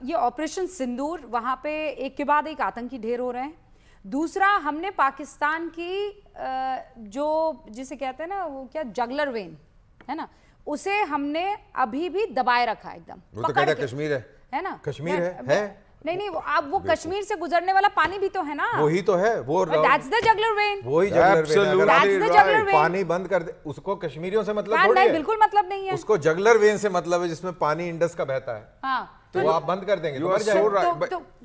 ये ऑपरेशन सिंदूर, वहाँ पे एक के बाद एक आतंकी ढेर हो रहे हैं। दूसरा, हमने पाकिस्तान की जो जिसे कहते हैं ना, वो क्या जगलर वेन है ना, उसे हमने अभी भी दबाए रखा एकदम। वो तो कहता कश्मीर है ना, कश्मीर है? नहीं, अब वो कश्मीर से गुजरने वाला पानी भी तो है ना, वही तो है, वो दैट्स द जगलर वेन, वही जगलर वेन। पानी बंद कर दे, उसको कश्मीरियों से मतलब थोड़ी है। नहीं, बिल्कुल मतलब नहीं है, उसको जगलर वेन से मतलब है जिसमें पानी इंडस का बहता है। हाँ, तो आप बंद कर देंगे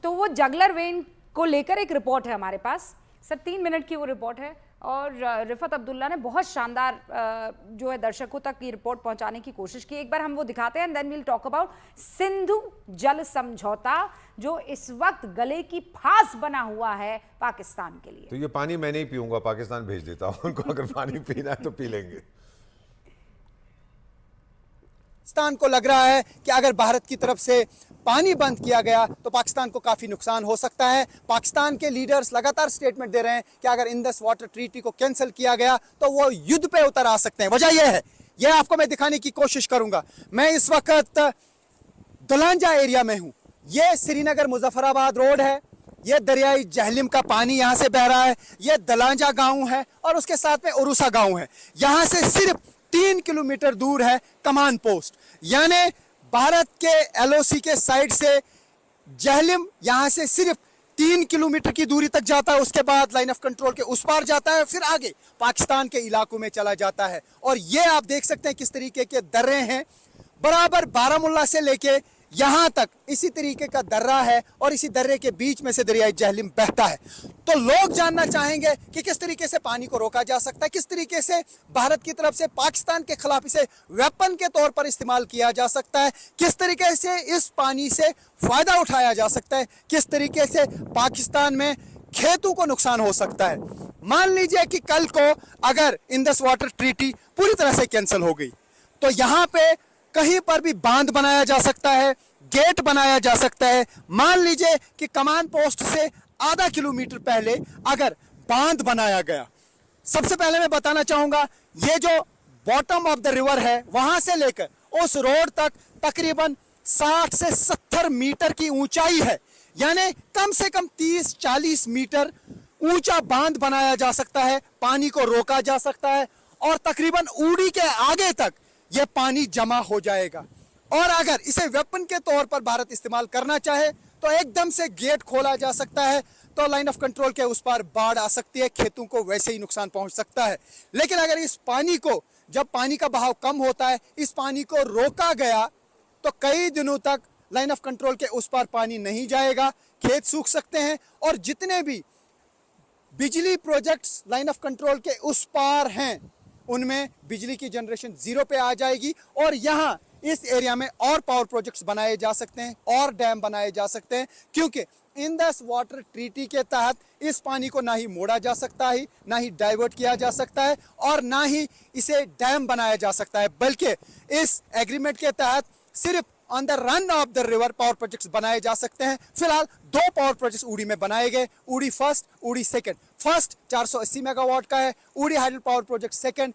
तो वो जगलर वेन को लेकर एक रिपोर्ट है हमारे पास सर, 3 मिनट की वो रिपोर्ट है, और रिफत अब्दुल्ला ने बहुत शानदार जो है दर्शकों तक ये रिपोर्ट पहुंचाने की कोशिश की। एक बार हम वो दिखाते हैं, then we'll talk about Sindhu जल समझौता, जो इस वक्त गले की फांस बना हुआ है पाकिस्तान के लिए। तो ये पानी मैं नहीं पीऊंगा, पाकिस्तान भेज देता हूं उनको, अगर पानी पीना है तो पी लेंगे। पाकिस्तान को लग रहा है कि अगर भारत की तरफ से पानी बंद किया गया तो पाकिस्तान को काफी नुकसान हो सकता है। पाकिस्तान के लीडर्स लगातार स्टेटमेंट दे रहे हैं कि अगर इंडस वाटर ट्रीटी को कैंसिल किया गया तो वो युद्ध पे उतर आ सकते हैं। वजह यह है, यह आपको मैं दिखाने की कोशिश करूंगा। मैं इस वक्त दुलांजा एरिया में हूं। यह श्रीनगर मुजफ्फराबाद रोड है, यह दरियाई जहलिम का पानी यहां से बह रहा है, यह दलांजा गांव है और उसके साथ में उरुसा गांव है। यहां से सिर्फ 3 किलोमीटर दूर है कमान पोस्ट, यानी भारत के एलओसी के साइड से जहलिम यहां से सिर्फ 3 किलोमीटर की दूरी तक जाता है। उसके बाद लाइन ऑफ कंट्रोल के उस पार जाता है, फिर आगे पाकिस्तान के इलाकों में चला जाता है। और ये आप देख सकते हैं किस तरीके के दर्रे हैं, बराबर बारामुल्ला से लेके यहां तक इसी तरीके का दर्रा है, और इसी दर्रे के बीच में से दरियाई जहलिम बहता है। तो लोग जानना चाहेंगे कि किस तरीके से पानी को रोका जा सकता है, किस तरीके से भारत की तरफ से पाकिस्तान के खिलाफ इसे वेपन के तौर पर इस्तेमाल किया जा सकता है, किस तरीके से इस पानी से फायदा उठाया जा सकता है, किस तरीके से पाकिस्तान में खेतों को नुकसान हो सकता है। मान लीजिए कि कल को अगर इंडस वाटर ट्रीटी पूरी तरह से कैंसिल हो गई तो यहां पे कहीं पर भी बांध बनाया जा सकता है, गेट बनाया जा सकता है। मान लीजिए कि कमान पोस्ट से आधा किलोमीटर पहले अगर बांध बनाया गया, सबसे पहले मैं बताना चाहूंगा ये जो बॉटम ऑफ द रिवर है वहां से लेकर उस रोड तक तकरीबन 60 से 70 मीटर की ऊंचाई है, यानी कम से कम 30-40 मीटर ऊंचा बांध बनाया जा सकता है, पानी को रोका जा सकता है, और तकरीबन उड़ी के आगे तक यह पानी जमा हो जाएगा। और अगर इसे वेपन के तौर पर भारत इस्तेमाल करना चाहे तो एकदम से गेट खोला जा सकता है, तो लाइन ऑफ कंट्रोल के उस पार बाढ़ आ सकती है, खेतों को वैसे ही नुकसान पहुंच सकता है। लेकिन अगर इस पानी को, जब पानी का बहाव कम होता है, इस पानी को रोका गया तो कई दिनों तक लाइन ऑफ कंट्रोल के उस पार पानी नहीं जाएगा, खेत सूख सकते हैं, और जितने भी बिजली प्रोजेक्ट्स लाइन ऑफ कंट्रोल के उस पार हैं उनमें बिजली की जनरेशन 0 पे आ जाएगी। और यहाँ इस एरिया में और पावर प्रोजेक्ट्स बनाए जा सकते हैं और डैम बनाए जा सकते हैं, क्योंकि इंडस वाटर ट्रीटी के तहत इस पानी को ना ही मोड़ा जा सकता है, ना ही डाइवर्ट किया जा सकता है, और ना ही इसे डैम बनाया जा सकता है, बल्कि इस एग्रीमेंट के तहत सिर्फ on the run of the river power projects बनाए जा सकते हैं। फिलहाल 2 पावर प्रोजेक्ट्स उड़ी में बनाए गए, उड़ी फर्स्ट, उड़ी सेकंड। फर्स्ट 480 मेगावाट का है, उड़ी hydel power project second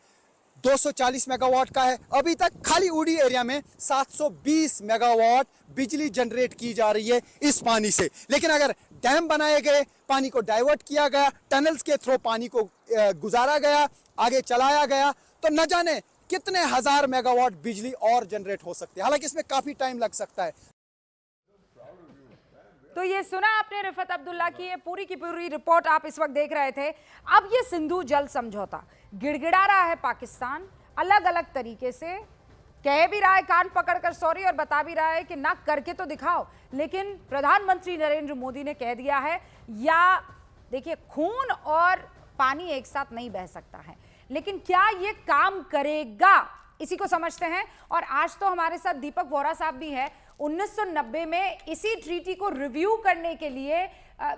240 megawatt का है। अभी तक खाली उड़ी एरिया में 720 मेगावाट बिजली जनरेट की जा रही है इस पानी से। लेकिन अगर डैम बनाए गए, पानी को डाइवर्ट किया गया, टनल्स के थ्रू पानी को गुजारा गया, आगे चलाया गया, तो न जाने कितने हजार मेगावाट बिजली और जनरेट हो सकती है। हालांकि इसमें काफी टाइम लग सकता है। तो ये सुना आपने रिफत अब्दुल्ला की ये पूरी की पूरी रिपोर्ट आप इस वक्त देख रहे थे। अब ये सिंधु जल समझौता गिड़गिड़ा रहा है पाकिस्तान, अलग अलग तरीके से कह भी रहा है, कान पकड़कर सॉरी, और बता भी रहा है कि ना करके तो दिखाओ। लेकिन प्रधानमंत्री नरेंद्र मोदी ने कह दिया है, या देखिए खून और पानी एक साथ नहीं बह सकता है, लेकिन क्या ये काम करेगा इसी को समझते हैं। और आज तो हमारे साथ दीपक वोरा साहब भी है। 1990 में इसी ट्रीटी को रिव्यू करने के लिए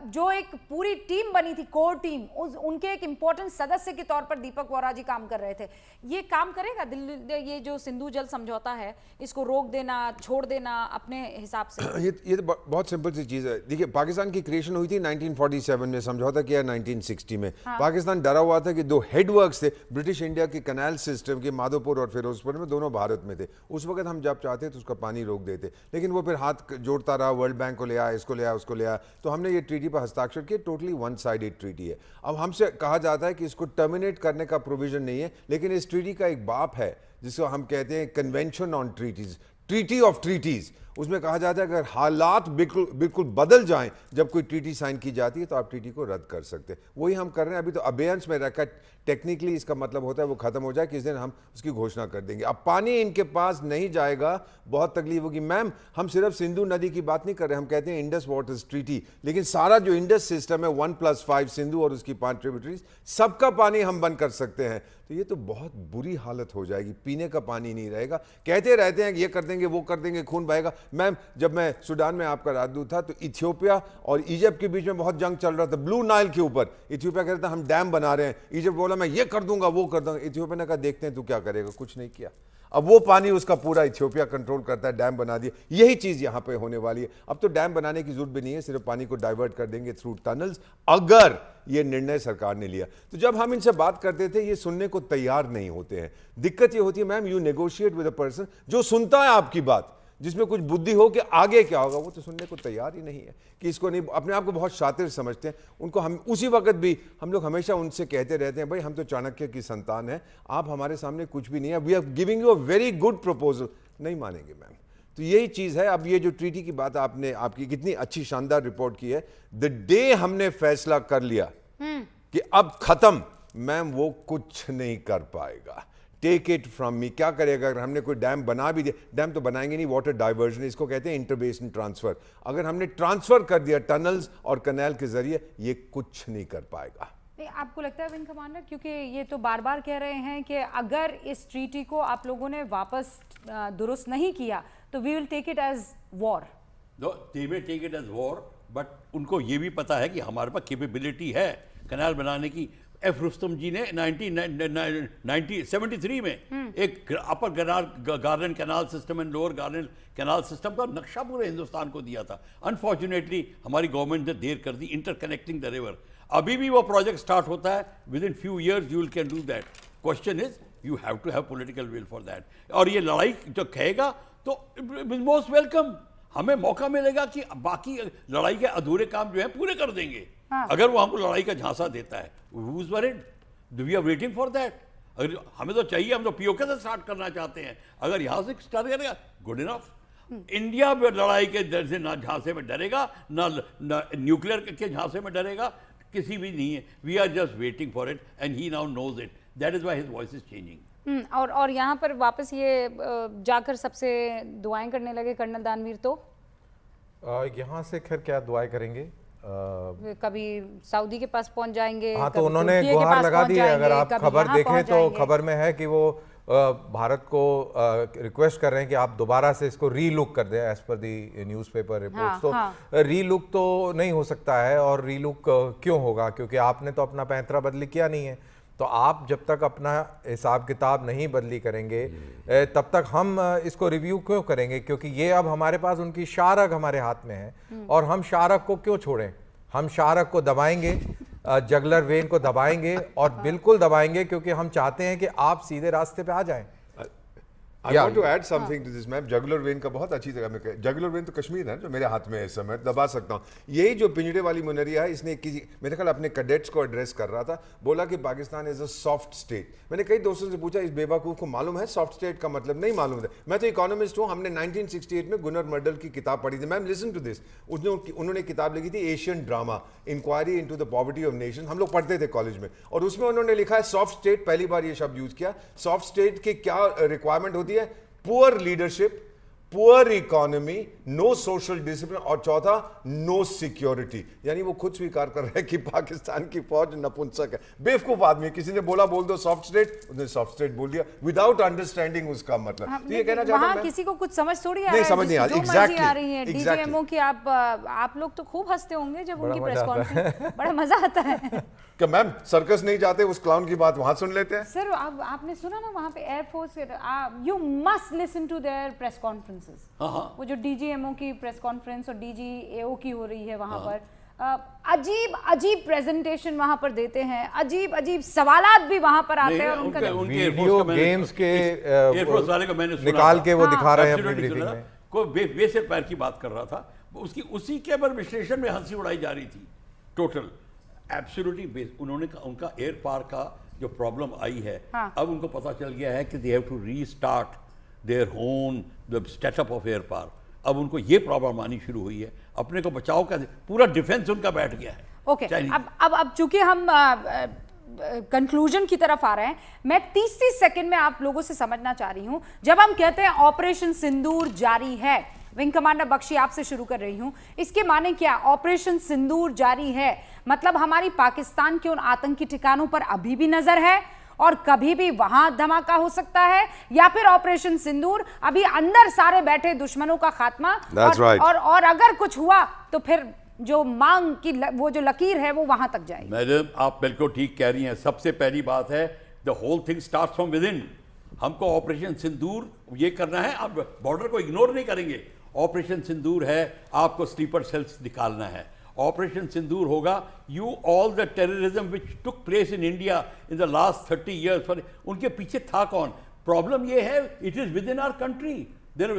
जो एक पूरी टीम बनी थी, कोर टीम, उनके एक इंपॉर्टेंट सदस्य के तौर पर दीपक वोरा जी काम कर रहे थे। ये काम करेगा दिल्ली, ये जो सिंधु जल समझौता है, इसको रोक देना, छोड़ देना अपने हिसाब से? ये तो बहुत सिंपल सी चीज़ है। देखिए, पाकिस्तान की क्रिएशन हुई थी 1947 में, समझौता किया 1960 में। पाकिस्तान डरा हुआ था कि दो हेडवर्क्स थे ब्रिटिश इंडिया के कैनाल सिस्टम के, माधोपुर और फिरोजपुर में, दोनों भारत में थे। उस वक्त हम जब चाहते तो उसका पानी रोक देते, लेकिन वो फिर हाथ जोड़ता रहा, वर्ल्ड बैंक को ले आया, इसको ले आया, उसको ले आया, तो हमने ये ट्रीटी पर हस्ताक्षर किए। टोटली वन साइडेड ट्रीटी है। अब हमसे कहा जाता है कि इसको टर्मिनेट करने का प्रोविजन नहीं है, लेकिन इस ट्रीटी का एक बाप है जिसको हम कहते हैं convention on treaties, treaty of treaties. उसमें कहा जाता है अगर हालात बिल्कुल बदल जाएं जब कोई ट्रीटी साइन की जाती है तो आप ट्रीटी को रद्द कर सकते हैं। वही हम कर रहे हैं। अभी तो अबेयंस में रखा, टेक्निकली इसका मतलब होता है वो खत्म हो जाए, किस दिन हम उसकी घोषणा कर देंगे। अब पानी इनके पास नहीं जाएगा, बहुत तकलीफ होगी। मैम, हम सिर्फ सिंधु नदी की बात नहीं कर रहे, हम कहते हैं इंडस वाटर्स ट्रीटी, लेकिन सारा जो इंडस सिस्टम है 1+5 सिंधु और उसकी 5 ट्रिब्यूटरीज, सबका पानी हम बंद कर सकते हैं। तो ये तो बहुत बुरी हालत हो जाएगी, पीने का पानी नहीं रहेगा। कहते रहते हैं कि ये कर देंगे, वो कर देंगे, खून बहेगा। मैम, जब मैं सूडान में आपका राजदूत था तो इथियोपिया और इजिप्ट के बीच में बहुत जंग चल रहा था ब्लू नाइल के ऊपर। इथियोपिया कहता हम डैम बना रहे हैं, इजिप्ट बोला मैं ये कर दूंगा, वो कर दूंगा। इथियोपिया ने कहा देखते हैं तू क्या करेगा, कुछ नहीं किया। अब वो पानी उसका पूरा इथियोपिया कंट्रोल करता है, डैम बना दिए। यही चीज यहां पे होने वाली है। अब तो डैम बनाने की जरूरत भी नहीं है, सिर्फ पानी को डाइवर्ट कर देंगे थ्रू टनल्स, अगर ये निर्णय सरकार ने लिया। तो जब हम इनसे बात करते थे ये सुनने को तैयार नहीं होते हैं। दिक्कत ये होती है ma'am, you negotiate with a person जो सुनता है आपकी बात, जिसमें कुछ बुद्धि हो कि आगे क्या होगा, वो तो सुनने को तैयार ही नहीं है। कि इसको नहीं, अपने आप को बहुत शातिर समझते हैं। उनको हम उसी वक्त भी हम लोग हमेशा उनसे कहते रहते हैं भाई हम तो चाणक्य की संतान है, आप हमारे सामने कुछ भी नहीं है, we are giving you a very good proposal. नहीं मानेंगे मैम। तो यही चीज है। अब ये जो ट्रीटी की बात आपने, आपकी कितनी अच्छी शानदार रिपोर्ट की है, द डे हमने फैसला कर लिया कि अब खत्म, मैम वो कुछ नहीं कर पाएगा। Take it from me. क्या करेगा अगर हमने कोई डैम बना भी दिया? डैम तो बनाएंगे नहीं, वाटर डाइवर्जन, इसको कहते हैं इंटरबेसन ट्रांसफर। अगर हमने ट्रांसफर कर दिया टनल्स और कैनाल के जरिए, ये कुछ नहीं कर पाएगा। नहीं, आपको लगता है विंग कमांडर, क्योंकि ये तो बार बार कह रहे हैं कि अगर इस ट्रीटी को आप लोगों ने वापस दुरुस्त नहीं किया तो we will take it as war. They will take it as war, but उनको ये भी पता है कि हमारे पास कैपेबिलिटी है कैनाल बनाने की। एफ रुस्तम जी ने 1973 में एक upper garden canal system and lower garden canal system का नक्शा पूरे हिंदुस्तान को दिया था। अनफॉर्चुनेटली हमारी गवर्नमेंट ने देर कर दी इंटरकनेक्टिंग द रिवर। अभी भी वो प्रोजेक्ट स्टार्ट होता है, within few years you can do that. Question is you have to have political will for that. और ये लड़ाई जो कहेगा तो मोस्ट वेलकम, हमें मौका मिलेगा कि बाकी लड़ाई के अधूरे काम जो है पूरे कर देंगे। अगर वो हमको लड़ाई का झांसा देता है, who's worried? We are waiting for that. अगर हमें तो चाहिए, हम तो पीओके से स्टार्ट करना चाहते हैं। अगर यहां से स्टार्ट करेगा, गुड इनफ। इंडिया में लड़ाई के डर से ना झांसे में डरेगा, ना न्यूक्लियर के झांसे में डरेगा, किसी भी नहीं है। We are just waiting for it and he now knows it. That is why his voice is changing. और यहाँ पर वापस ये जाकर सबसे दुआएं करने लगे कर्नल दानवीर। तो यहाँ से खैर क्या दुआएं करेंगे, कभी सऊदी के पास पहुंच जाएंगे। हाँ, तो उन्होंने गुहार लगा दी है। अगर आप खबर देखें तो खबर में है कि वो भारत को रिक्वेस्ट कर रहे हैं कि आप दोबारा से इसको रीलुक कर दें, एज पर दी न्यूज़पेपर रिपोर्ट्स। तो रीलुक तो नहीं हो सकता है। और रीलुक क्यों होगा? क्योंकि आपने तो अपना पैंतरा बदली किया नहीं है। तो आप जब तक अपना हिसाब किताब नहीं बदली करेंगे तब तक हम इसको रिव्यू क्यों करेंगे? क्योंकि ये अब हमारे पास उनकी शारक हमारे हाथ में है और हम शारक को क्यों छोड़ें? हम शारक को दबाएंगे, जगलर वेन को दबाएंगे और बिल्कुल दबाएंगे, क्योंकि हम चाहते हैं कि आप सीधे रास्ते पे आ जाएं। I want to add something to this ma'am. Jugular vein का बहुत अच्छी जगह में, जगुलर वेन तो कश्मीर है जो मेरे हाथ में है इस समय, दबा सकता हूँ। यही जो पिंजड़े वाली मुनरिया है, इसने किसी, मेरे ख्याल अपने कैडेट्स को एड्रेस कर रहा था, बोला कि Pakistan is a soft state. मैंने कई दोस्तों से पूछा इस बेवकूफ़ को मालूम है सॉफ्ट स्टेट का मतलब? नहीं मालूम है। मैं तो इकोनॉमिस्ट हूँ। हमने 1968 में गुनर मर्डल की किताब पढ़ी थी। मैम लिसन टू दिस, उन्होंने किताब लिखी थी Asian drama, inquiry into the poverty of nation. हम लोग पढ़ते थे कॉलेज में, और उसमें उन्होंने लिखा है सॉफ्ट स्टेट, पहली बार ये शब्द यूज किया। सॉफ्ट स्टेट की क्या रिक्वायरमेंट होती है? Poor leadership, poor economy, no social discipline, और चौथा नो सिक्योरिटी। यानी वो खुद स्वीकार कर रहे हैं कि पाकिस्तान की फौज नपुंसक है। बेवकूफ आदमी, किसी ने बोला बोल दो सॉफ्ट स्टेट, उसने सॉफ्ट स्टेट बोल दिया विदाउट अंडरस्टैंडिंग उसका मतलब। तो ये कहना चाहता हूं मैं, किसी को कुछ समझ थोड़ी नहीं समझ नहीं आ रही। एग्जैक्टली आ रही है डीजीएमओ की। आप लोग तो खूब हंसते होंगे जब उनकी प्रेस कॉन्फ्रेंस, बड़ा मजा आता है। कि मैम सर्कस नहीं जाते, उस क्लाउन की बात वहां सुन लेते हैं। सर आपने सुना ना वहां पे air force, you must listen to their press conferences. वो जो डीजीएमओ की प्रेस कॉन्फ्रेंस और डीजीएओ की हो रही है वहां पर, अजीब अजीब प्रेजेंटेशन वहां पर देते हैं, अजीब अजीब सवालात भी वहां पर आते हैं, और उनका वीडियो गेम्स के एयरफोर्स वाले को मैंने निकाल के वो दिखा रहे हैं अपनी ब्रीफिंग में। कोई बेसिर पैर की बात कर रहा था, उसकी उसी के पर विश्लेषण में हंसी उड़ाई जा रही थी। टोटल एब्सोल्युटली उन्होंने उनका एयर पार का जो प्रॉब्लम आई है, अब उनको पता चल गया है कि they have to restart their own the setup of air पार। अब उनको ये प्रॉब्लम आनी शुरू हुई है, अपने को बचाव का पूरा डिफेंस उनका बैठ गया है। ओके, अब चूंकि हम कंक्लूजन की तरफ आ रहे हैं, मैं 30 सेकंड में आप लोगों से समझना चाह रही हूं, जब हम कहते हैं ऑपरेशन सिंदूर जारी है, विंग कमांडर बख्शी आपसे शुरू कर रही हूं, इसके माने क्या? ऑपरेशन सिंदूर जारी है मतलब हमारी पाकिस्तान के उन आतंकी ठिकानों पर अभी भी नजर है और कभी भी वहां धमाका हो सकता है, या फिर ऑपरेशन सिंदूर अभी अंदर सारे बैठे दुश्मनों का खात्मा, और अगर कुछ हुआ तो फिर जो मांग की वो जो लकीर है वो वहां तक जाएगी? मैडम आप बिल्कुल ठीक कह रही हैं। सबसे पहली बात है, the whole thing starts from within. हमको ऑपरेशन सिंदूर ये करना है, आप बॉर्डर को इग्नोर नहीं करेंगे। ऑपरेशन सिंदूर है, आपको स्लीपर सेल्स निकालना है। ऑपरेशन सिंदूर होगा, you all the terrorism which took place in India in the last 30 years, पर उनके पीछे था कौन? प्रॉब्लम ये है, it is within our country. There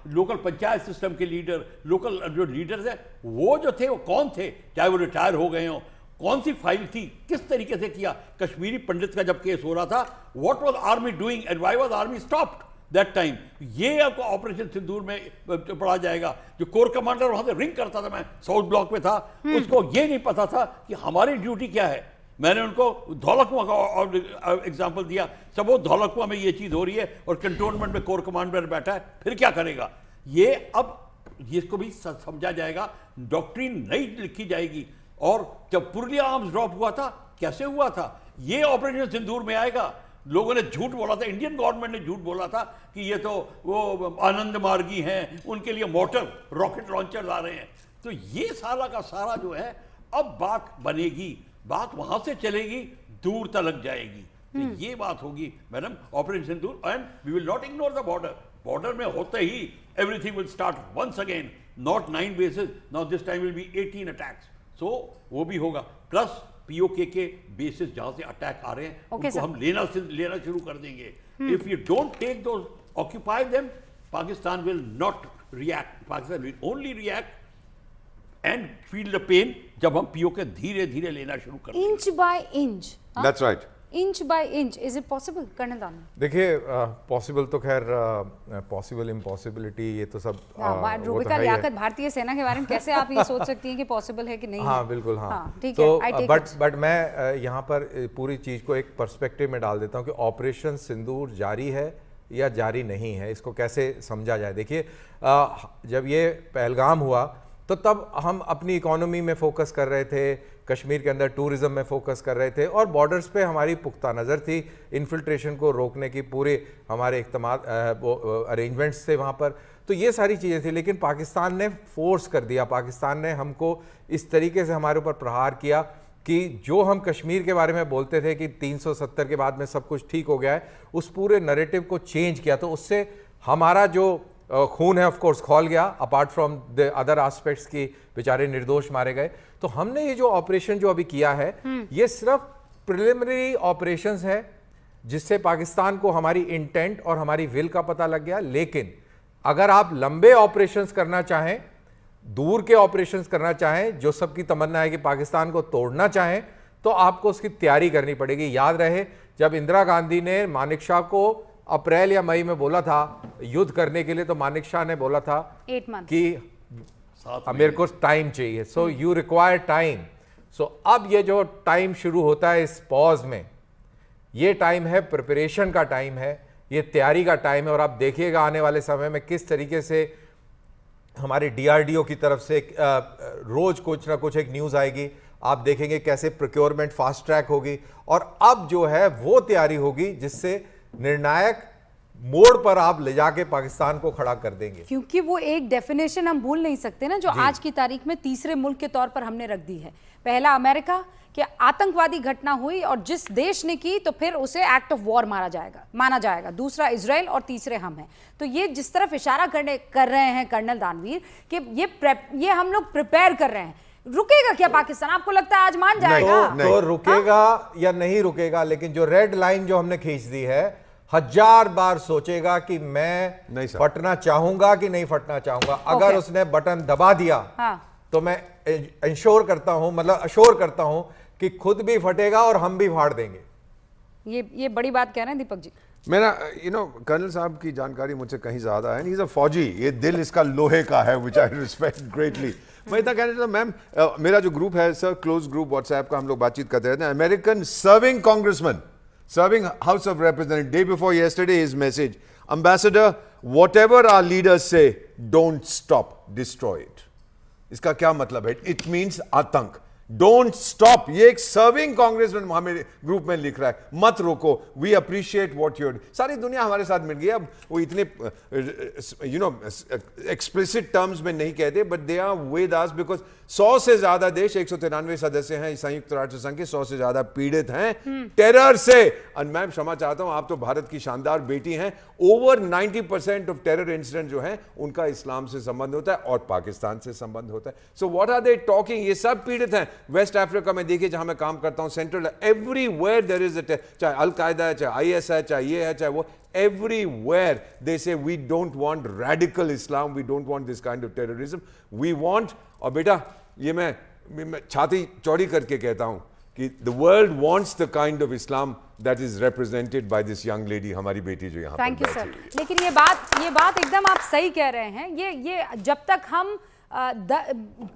local panchayat system के लीडर, लोकल जो लीडर्स हैं वो जो थे वो कौन थे, चाहे वो रिटायर हो गए हों, कौन सी फाइल थी, किस तरीके से किया। कश्मीरी पंडित का जब केस हो रहा था, what was army doing and why was army stopped that time, ये आपको ऑपरेशन सिंदूर में पढ़ा जाएगा। जो कोर कमांडर वहां से रिंग करता था, मैं साउथ ब्लॉक में था, उसको ये नहीं पता था कि हमारी ड्यूटी क्या है। मैंने उनको धौलकुआं का एग्जाम्पल दिया, सब वो धौलकुआं में ये चीज़ हो रही है और कंटोनमेंट में कोर कमांडर बैठा है, फिर क्या करेगा। ये अब इसको भी समझा जाएगा, डॉक्ट्रिन नई लिखी जाएगी। और जब पुरलिया आर्म्स ड्रॉप हुआ था, कैसे हुआ था, ये ऑपरेशन सिंदूर में आएगा। लोगों ने झूठ बोला था, इंडियन गवर्नमेंट ने झूठ बोला था कि ये तो वो आनंद मार्गी हैं, उनके लिए मोटर रॉकेट लॉन्चर आ रहे हैं। तो ये सारा का सारा जो है, अब बात बनेगी, बात वहां से चलेगी, दूर तक जाएगी। तो ये बात होगी madam, operation Sindoor, and we will not ignore the border. Border में होते ही everything will start once again, not 9 bases, now this time will be 18 attacks. So वो भी होगा, प्लस पीओके के बेसिस जहां से अटैक आ रहे हैं, उनको हम लेना शुरू कर देंगे। If you don't take those, occupy them, Pakistan will not react, Pakistan will only react and feel the pain जब हम पीओके धीरे धीरे लेना शुरू कर देंगे। Inch by inch, that's right, inch by inch, is it possible? Colonel Danish, देखिए पॉसिबल तो खैर पॉसिबल इम्पॉसिबिलिटी ये तो सब रूबिका लियाकत भारतीय सेना के बारे में कैसे आप ये सोच सकती हैं कि पॉसिबल है कि नहीं? हाँ बिल्कुल, हाँ ठीक तो है, बट मैं यहाँ पर पूरी चीज़ को एक पर्सपेक्टिव में डाल देता हूँ कि ऑपरेशन सिंदूर जारी है या जारी नहीं है, इसको कैसे समझा जाए। देखिए जब ये पहलगाम हुआ तो तब हम अपनी इकोनॉमी में फोकस कर रहे थे, कश्मीर के अंदर टूरिज्म में फोकस कर रहे थे, और बॉर्डर्स पे हमारी पुख्ता नज़र थी, इन्फिल्ट्रेशन को रोकने की पूरे हमारे इख्तिमाद अरेंजमेंट्स थे वहाँ पर। तो ये सारी चीज़ें थी, लेकिन पाकिस्तान ने फोर्स कर दिया, पाकिस्तान ने हमको इस तरीके से हमारे ऊपर प्रहार किया कि जो हम कश्मीर के बारे में बोलते थे कि 370 के बाद में सब कुछ ठीक हो गया है, उस पूरे नैरेटिव को चेंज किया। तो उससे हमारा जो खून है ऑफ कोर्स खौल गया, apart from the other aspects की बेचारे निर्दोष मारे गए। तो हमने ये जो ऑपरेशन जो अभी किया है, ये सिर्फ प्रिलिमिनरी ऑपरेशंस है, जिससे पाकिस्तान को हमारी इंटेंट और हमारी विल का पता लग गया। लेकिन अगर आप लंबे ऑपरेशंस करना चाहें, दूर के ऑपरेशंस करना चाहें, जो सबकी तमन्ना है कि पाकिस्तान को तोड़ना चाहें, तो आपको उसकी तैयारी करनी पड़ेगी। याद रहे जब इंदिरा गांधी ने मानिक शाह को अप्रैल या मई में बोला था युद्ध करने के लिए, तो मानिक शाह ने बोला था 8 months कि मेरे को टाइम चाहिए, सो यू रिक्वायर टाइम। सो अब ये जो टाइम शुरू होता है इस पॉज में, ये टाइम है प्रिपरेशन का टाइम है, ये तैयारी का टाइम है और आप देखिएगा आने वाले समय में किस तरीके से हमारे DRDO की तरफ से रोज कुछ ना कुछ एक न्यूज़ आएगी। आप देखेंगे कैसे प्रोक्योरमेंट फास्ट ट्रैक होगी और अब जो है वो तैयारी होगी जिससे निर्णायक मोड़ पर आप ले जाके पाकिस्तान को खड़ा कर देंगे, क्योंकि वो एक डेफिनेशन हम भूल नहीं सकते ना, जो आज की तारीख में तीसरे मुल्क के तौर पर हमने रख दी है। पहला अमेरिका कि आतंकवादी घटना हुई और जिस देश ने की तो फिर उसे एक्ट ऑफ वॉर माना जाएगा। दूसरा इजराइल और तीसरे हम हैं। तो ये जिस तरफ इशारा कर रहे हैं कर्नल दानवीर कि ये हम लोग प्रिपेयर कर रहे हैं, रुकेगा क्या पाकिस्तान? आपको लगता है आज मान जाएगा? तो रुकेगा या नहीं रुकेगा, लेकिन जो रेड लाइन जो हमने खींच दी है, 1000 बार सोचेगा कि मैं फटना चाहूंगा कि नहीं फटना चाहूंगा। अगर उसने बटन दबा दिया तो मैं इंश्योर करता हूं, मतलब अश्योर करता हूं कि खुद भी फटेगा और हम भी फाड़ देंगे। ये बड़ी बात कह रहे हैं दीपक जी। मेरा कर्नल साहब की जानकारी मुझसे कहीं ज्यादा है। इज अ फौजी, ये दिल इसका लोहे का है, विच आई रिस्पेक्ट ग्रेटली। मैं इतना कहना चाहता हूं, मैम मेरा जो ग्रुप है सर, क्लोज ग्रुप व्हाट्सएप का, हम लोग बातचीत करते रहते हैं। American serving congressman, serving House of Representatives, day before yesterday, his message, Ambassador, whatever our leaders say, don't stop, destroy it. इसका क्या मतलब है? It means आतंक। डोंट स्टॉप, ये एक सर्विंग कांग्रेसमैन हमें ग्रुप में लिख रहा है, मत रोको, वी अप्रिशिएट व्हाट यूर। सारी दुनिया हमारे साथ मिल गई। अब वो इतने एक्सप्लिसिट टर्म्स में नहीं कहते, but they are with us because 100 से ज्यादा देश, 193 सदस्य हैं संयुक्त राष्ट्र संघ के, 100 से ज्यादा पीड़ित हैं टेरर से। और मैं क्षमा चाहता हूं, आप तो भारत की शानदार बेटी हैं। ओवर 90% ऑफ टेरर इंसिडेंट जो हैं उनका इस्लाम से संबंध होता है और पाकिस्तान से संबंध होता है। So what are they talking? ये सब पीड़ित हैं। वेस्ट अफ्रीका में देखिए, जहां मैं काम करता हूं, central, everywhere there is a, चाहे अल कायदा है, चाहे IS है, चाहे ये है, चाहे वो, everywhere they say we don't want radical Islam, we don't want this kind of terrorism, we want, और बेटा ये मैं छाती चौड़ी करके कहता हूं कि the world wants the kind of Islam that is represented by this young lady, हमारी बेटी जो यहाँ पर थैंक यू बैठी सर। हुई है। लेकिन ये बात एकदम आप सही कह रहे हैं। ये जब तक हम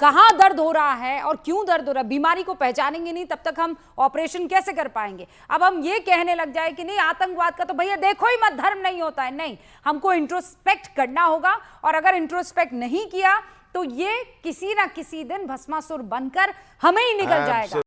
कहाँ दर्द हो रहा है और क्यों दर्द हो रहा है, बीमारी को पहचानेंगे नहीं, तब तक हम ऑपरेशन कैसे कर पाएंगे? अब हम ये कहने लग जाए कि नहीं आतंकवाद का तो भैया देखो ही मत, धर्म नहीं होता है। नहीं, हमको इंट्रोस्पेक्ट करना होगा, और अगर इंट्रोस्पेक्ट नहीं किया तो ये किसी ना किसी दिन भस्मासुर बनकर हमें ही निकल जाएगा।